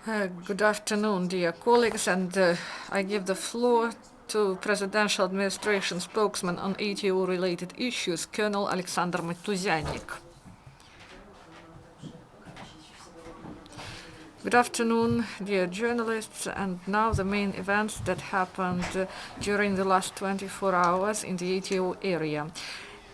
Good afternoon, dear colleagues, and I give the floor to Presidential Administration spokesman on ATO-related issues, Colonel Oleksander Motuzyanyk. Good afternoon, dear journalists, and now the main events that happened during the last 24 hours in the ATO area.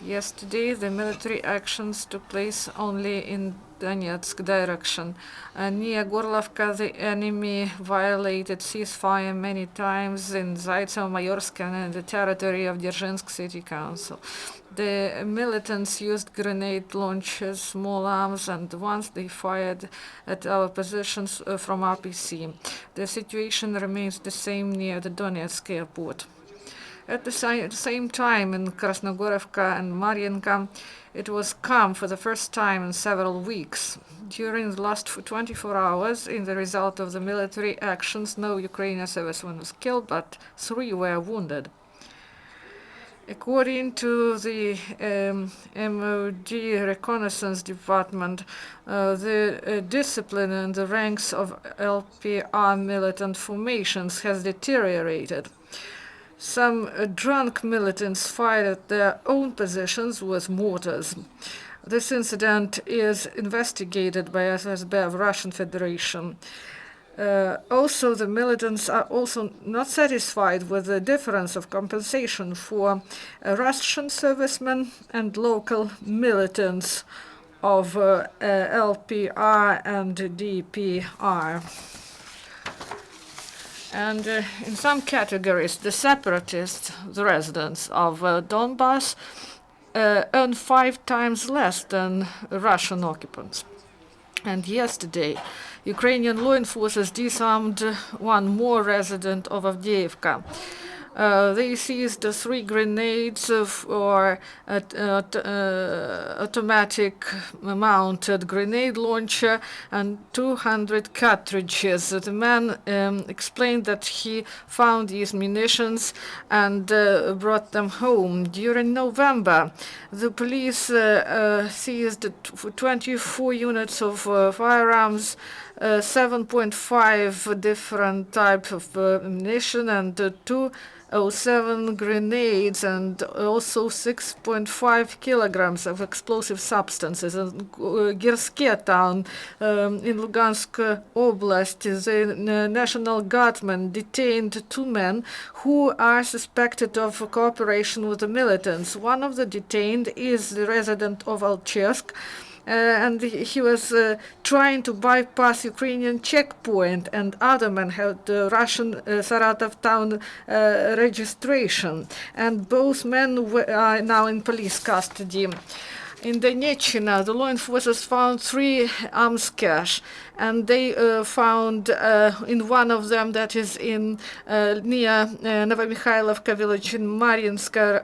Yesterday, the military actions took place only in Donetsk direction. Near Gorlovka, the enemy violated ceasefire many times in Zaitsevo-Mayorsk and in the territory of Dzerzhinsk City Council. The militants used grenade launchers, small arms, and once they fired at our positions from RPC. The situation remains the same near the Donetsk airport. At the same time, in Krasnogorivka and Mariinka, it was calm for the first time in several weeks. During the last 24 hours, in the result of the military actions, no Ukrainian serviceman was killed, but 3 were wounded. According to the MOD Reconnaissance Department, the discipline in the ranks of LPR militant formations has deteriorated. Some drunk militants fired at their own positions with mortars. This incident is investigated by FSB of Russian Federation. Also, the militants are also not satisfied with the difference of compensation for Russian servicemen and local militants of LPR and DPR. And in some categories, the separatists, the residents of Donbass, earn 5 times less than Russian occupants. And yesterday, Ukrainian law enforcers disarmed one more resident of Avdiivka. They seized 3 grenades for automatic mounted grenade launcher and 200 cartridges. The man explained that he found these munitions and brought them home. During November, the police seized 24 units of firearms, 7.5 different types of ammunition, and 207 grenades, and also 6.5 kilograms of explosive substances. In Girske town in Lugansk Oblast, the National Guardmen detained 2 men who are suspected of cooperation with the militants. One of the detained is the resident of Alchevsk, and he was trying to bypass Ukrainian checkpoint, and other men had Russian Saratov town registration, and both men are now in police custody. In Donetsk, the law enforcers found 3 arms cache, and they found in one of them, that is in near Novomikhailivka village in Mariinska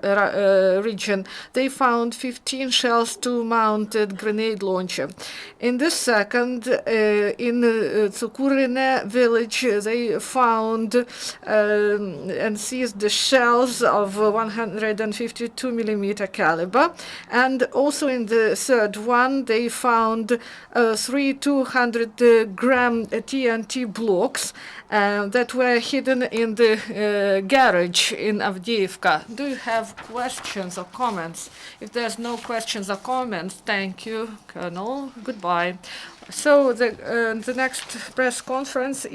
region, they found 15 shells, 2 mounted grenade launcher. In the second, in Tsukurine village, they found and seized the shells of 152 millimeter caliber, and also in the third one, they found 3 200-gram TNT blocks that were hidden in the garage in Avdiivka. Do you have questions or comments? If there's no questions or comments, thank you, Colonel. Goodbye. So the next press conference